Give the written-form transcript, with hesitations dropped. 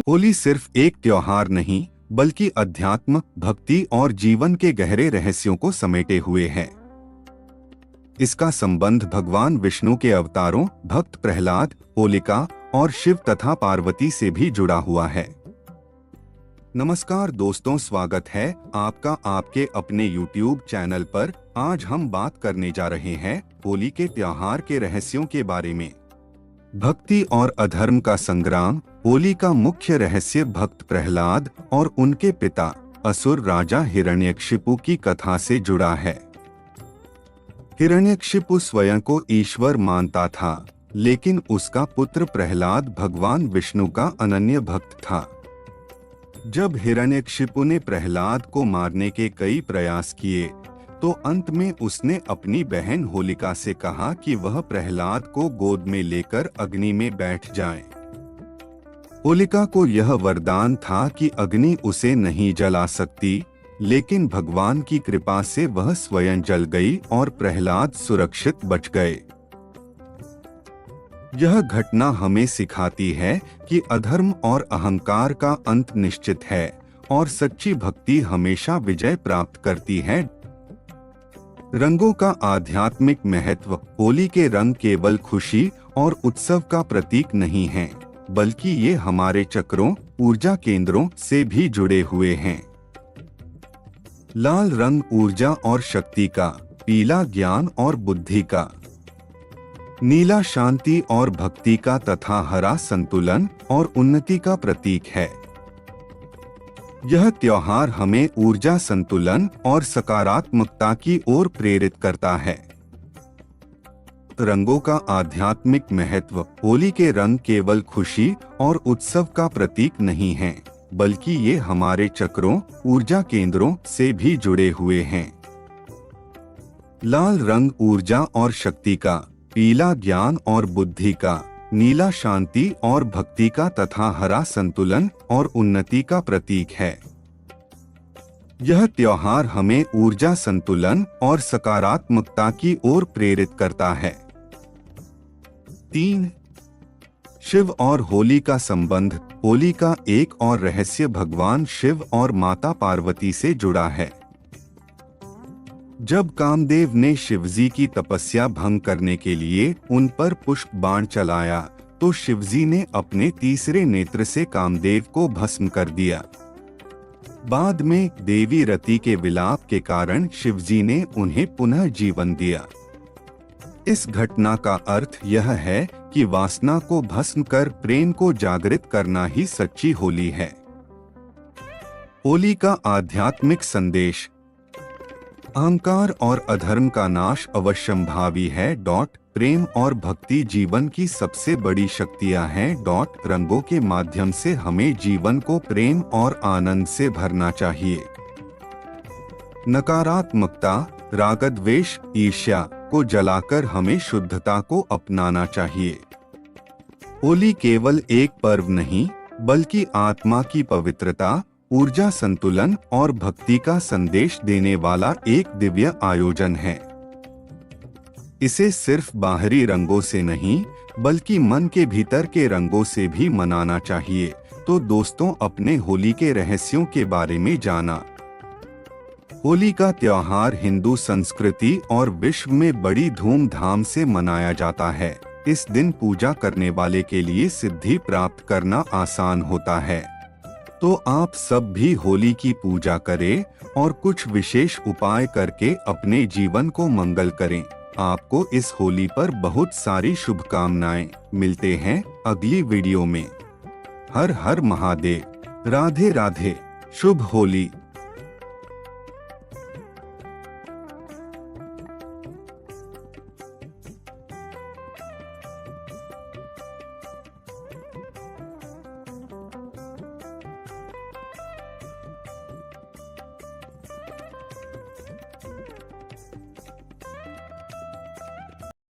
होली सिर्फ एक त्योहार नहीं बल्कि अध्यात्म, भक्ति और जीवन के गहरे रहस्यों को समेटे हुए है। इसका संबंध भगवान विष्णु के अवतारों भक्त प्रहलाद, होलिका और शिव तथा पार्वती से भी जुड़ा हुआ है। नमस्कार दोस्तों, स्वागत है आपका आपके अपने YouTube चैनल पर। आज हम बात करने जा रहे हैं होली के त्योहार के रहस्यों के बारे में। भक्ति और अधर्म का संग्राम। होली का मुख्य रहस्य भक्त प्रहलाद और उनके पिता असुर राजा हिरण्यकशिपु की कथा से जुड़ा है। हिरण्यकशिपु स्वयं को ईश्वर मानता था, लेकिन उसका पुत्र प्रहलाद भगवान विष्णु का अनन्य भक्त था। जब हिरण्यकशिपु ने प्रहलाद को मारने के कई प्रयास किए, तो अंत में उसने अपनी बहन होलिका से कहा कि वह प्रहलाद को गोद में लेकर अग्नि में बैठ जाए। होलिका को यह वरदान था कि अग्नि उसे नहीं जला सकती, लेकिन भगवान की कृपा से वह स्वयं जल गई और प्रहलाद सुरक्षित बच गए। यह घटना हमें सिखाती है कि अधर्म और अहंकार का अंत निश्चित है और सच्ची भक्ति हमेशा विजय प्राप्त करती है। रंगों का आध्यात्मिक महत्व। होली के रंग केवल खुशी और उत्सव का प्रतीक नहीं हैं, बल्कि ये हमारे चक्रों, ऊर्जा केंद्रों से भी जुड़े हुए हैं। लाल रंग ऊर्जा और शक्ति का, पीला ज्ञान और बुद्धि का, नीला शांति और भक्ति का तथा हरा संतुलन और उन्नति का प्रतीक है। यह त्योहार हमें ऊर्जा संतुलन और सकारात्मकता की ओर प्रेरित करता है। रंगों का आध्यात्मिक महत्व। होली के रंग केवल खुशी और उत्सव का प्रतीक नहीं हैं, बल्कि ये हमारे चक्रों, ऊर्जा केंद्रों से भी जुड़े हुए हैं। लाल रंग ऊर्जा और शक्ति का, पीला ज्ञान और बुद्धि का, नीला शांति और भक्ति का तथा हरा संतुलन और उन्नति का प्रतीक है। यह त्योहार हमें ऊर्जा संतुलन और सकारात्मकता की ओर प्रेरित करता है। 3. शिव और होली का संबंध। होली का एक और रहस्य भगवान शिव और माता पार्वती से जुड़ा है। जब कामदेव ने शिवजी की तपस्या भंग करने के लिए उन पर पुष्प बाण चलाया, तो शिवजी ने अपने तीसरे नेत्र से कामदेव को भस्म कर दिया। बाद में देवी रति के विलाप के कारण शिवजी ने उन्हें पुनः जीवन दिया। इस घटना का अर्थ यह है कि वासना को भस्म कर प्रेम को जागृत करना ही सच्ची होली है। होली का आध्यात्मिक संदेश। अहंकार और अधर्म का नाश अवश्यंभावी है। प्रेम और भक्ति जीवन की सबसे बड़ी शक्तियां हैं। रंगों के माध्यम से हमें जीवन को प्रेम और आनंद से भरना चाहिए। नकारात्मकता, राग द्वेष, ईर्ष्या को जलाकर हमें शुद्धता को अपनाना चाहिए। होली केवल एक पर्व नहीं, बल्कि आत्मा की पवित्रता, ऊर्जा संतुलन और भक्ति का संदेश देने वाला एक दिव्य आयोजन है। इसे सिर्फ बाहरी रंगों से नहीं, बल्कि मन के भीतर के रंगों से भी मनाना चाहिए। तो दोस्तों, अपने होली के रहस्यों के बारे में जाना। होली का त्योहार हिंदू संस्कृति और विश्व में बड़ी धूमधाम से मनाया जाता है। इस दिन पूजा करने वाले के लिए सिद्धि प्राप्त करना आसान होता है। तो आप सब भी होली की पूजा करें और कुछ विशेष उपाय करके अपने जीवन को मंगल करें। आपको इस होली पर बहुत सारी शुभकामनाएं। मिलते हैं अगली वीडियो में। हर हर महादेव। राधे राधे। शुभ होली।